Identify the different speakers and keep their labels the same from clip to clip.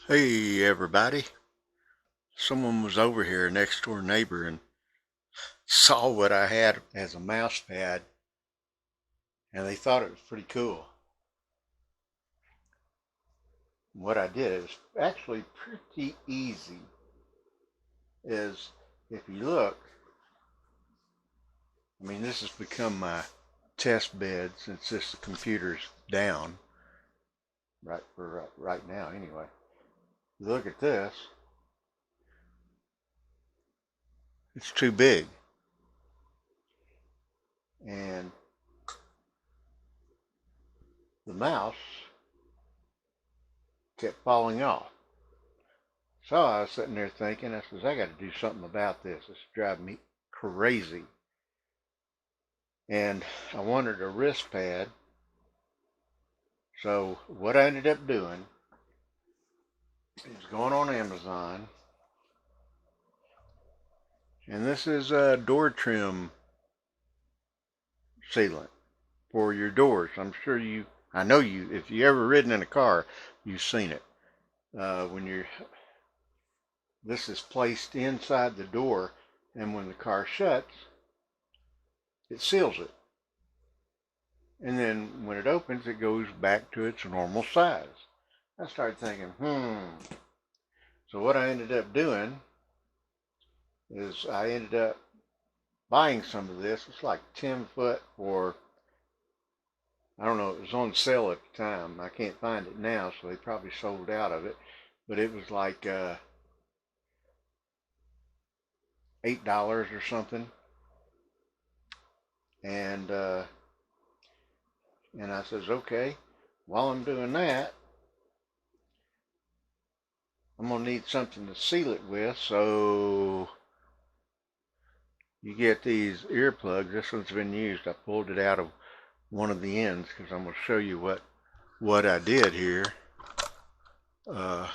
Speaker 1: Hey everybody. Someone was over here, next door neighbor, and saw what I had as a mouse pad, and they thought it was pretty cool. What I did is actually pretty easy. Is if you look, this has become my test bed since this computer's down right now anyway. You look at this, it's too big, and the mouse kept falling off. So I was sitting there thinking, I says, I got to do something about this. It's driving me crazy. And I wanted a wrist pad. So what I ended up doing is going on Amazon, and this is a door trim sealant for your doors. I know if you ever ridden in a car, you've seen it. This is placed inside the door, and when the car shuts, it seals it. And then when it opens, it goes back to its normal size. I started thinking, So what I ended up doing is I ended up buying some of this. It's like 10 foot for, I don't know, it was on sale at the time. I can't find it now, so they probably sold out of it. But it was like $8 or something. And I says, okay, while I'm doing that, I'm going to need something to seal it with. So you get these earplugs. This one's been used. I pulled it out of one of the ends because I'm going to show you what I did here. Uh,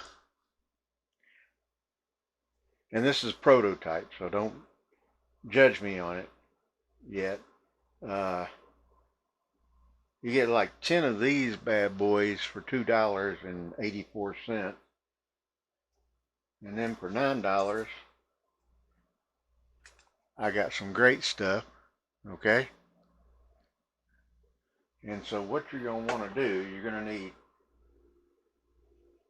Speaker 1: and this is prototype, so don't judge me on it yet. Uh, you get like 10 of these bad boys for $2.84. And then for $9, I got some great stuff, okay? And so what you're going to want to do, you're going to need,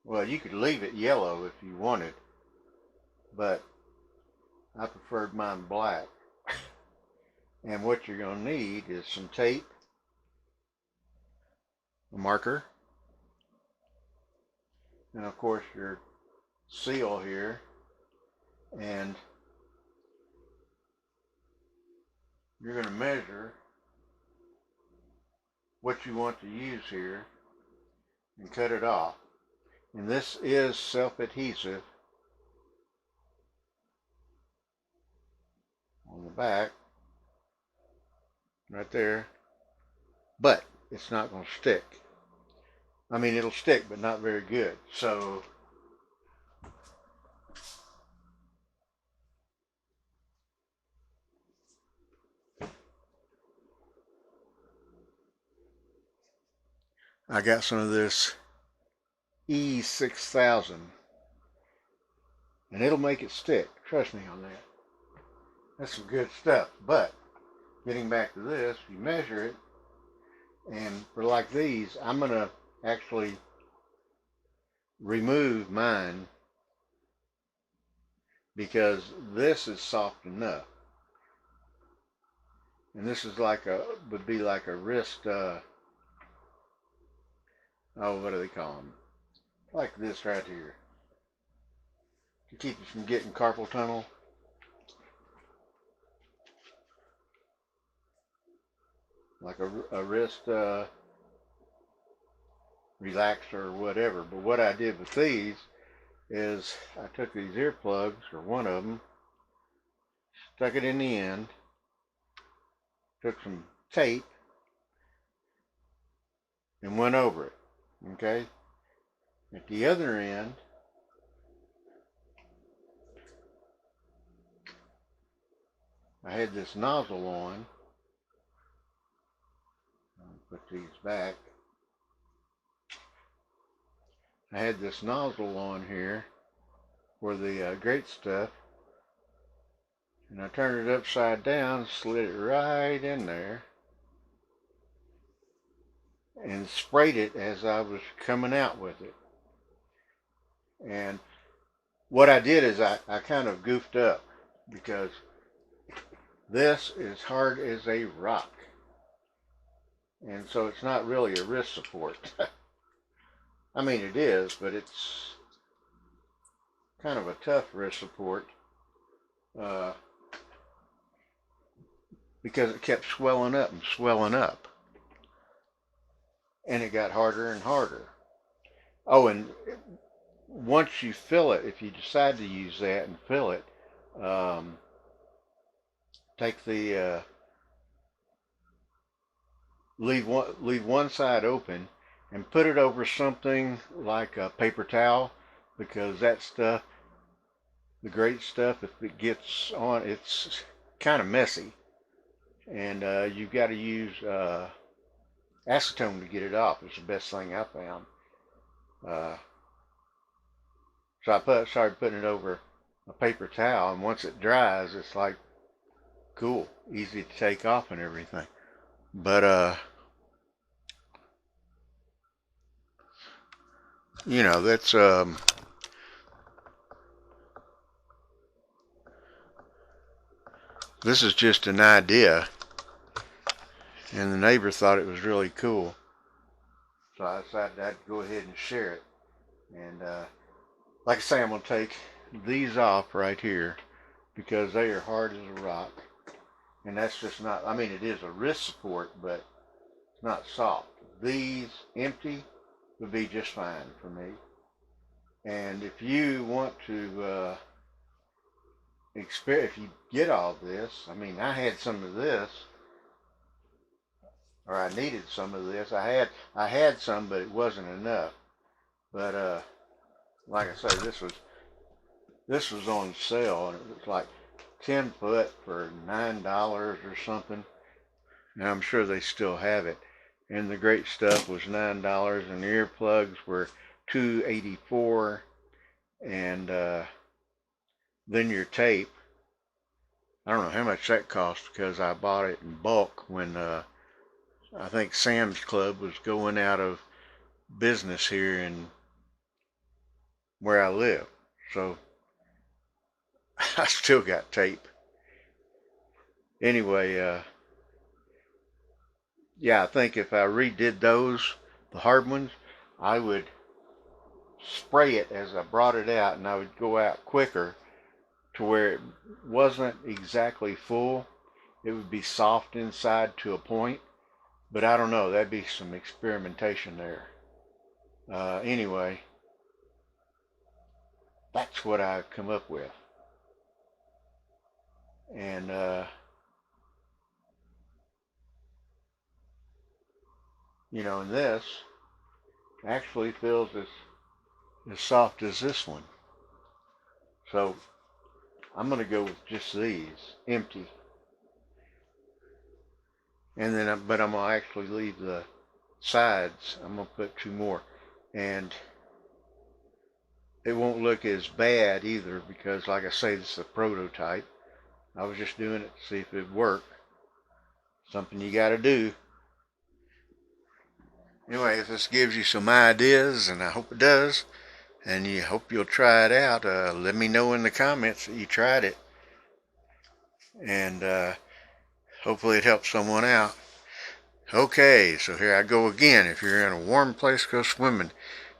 Speaker 1: well, you could leave it yellow if you wanted, but I preferred mine black. And what you're going to need is some tape, a marker, and of course your seal here, and you're going to measure what you want to use here and cut it off. And this is self-adhesive on the back, right there, but it's not going to stick. It'll stick, but not very good. So I got some of this E6000, and it'll make it stick. Trust me on that. That's some good stuff. But getting back to this, you measure it, and for like these, I'm going to actually remove mine because this is soft enough. And this is would be like a wrist, what do they call them? Like this right here. To keep you from getting carpal tunnel. Like a wrist relaxer or whatever. But what I did with these is I took these earplugs, or one of them, stuck it in the end, took some tape, and went over it. Okay? At the other end, I had this nozzle on. I'll put these back. I had this nozzle on here for the great stuff, and I turned it upside down, slid it right in there, and sprayed it as I was coming out with it. And what I did is I kind of goofed up, because this is hard as a rock. And so it's not really a wrist support. I mean, it is, but it's kind of a tough wrist support, because it kept swelling up and swelling up. And it got harder and harder. Oh, and once you fill it, if you decide to use that and fill it, take the leave one side open and put it over something like a paper towel, because that stuff, the great stuff, if it gets on, it's kind of messy, and you've got to use acetone to get it off. It's the best thing I found. So I started putting it over a paper towel, and once it dries, it's like cool, easy to take off and everything. But you know, that's this is just an idea, and the neighbor thought it was really cool, so I decided I'd go ahead and share it. And like I say, I'm going to take these off right here, because they are hard as a rock, and that's just not, I mean, it is a wrist support, but it's not soft. These empty would be just fine for me. And if you want to if you get all this, I mean, I had some of this, or I needed some of this. I had some, but it wasn't enough. But like I say, this was on sale, and it was like 10 foot for $9 or something. And I'm sure they still have it. And the great stuff was $9, and the earplugs were $2.84, and then your tape, I don't know how much that cost, because I bought it in bulk when I think Sam's Club was going out of business here in where I live. So I still got tape. Anyway, yeah, I think if I redid those, the hard ones, I would spray it as I brought it out, and I would go out quicker to where it wasn't exactly full. It would be soft inside to a point, but I don't know, that'd be some experimentation there. Anyway, that's what I've come up with. And you know, and this actually feels as soft as this one. So I'm going to go with just these, empty. And then, but I'm going to actually leave the sides. I'm going to put 2 more. And it won't look as bad either, because like I say, this is a prototype. I was just doing it to see if it'd work. Something you got to do. Anyway, if this gives you some ideas, and I hope it does, and you hope you'll try it out, let me know in the comments that you tried it, and hopefully it helps someone out. Okay, so here I go again. If you're in a warm place, go swimming.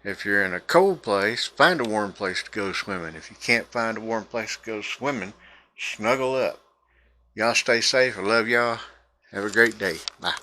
Speaker 1: If you're in a cold place, find a warm place to go swimming. If you can't find a warm place to go swimming, snuggle up. Y'all stay safe. I love y'all. Have a great day. Bye.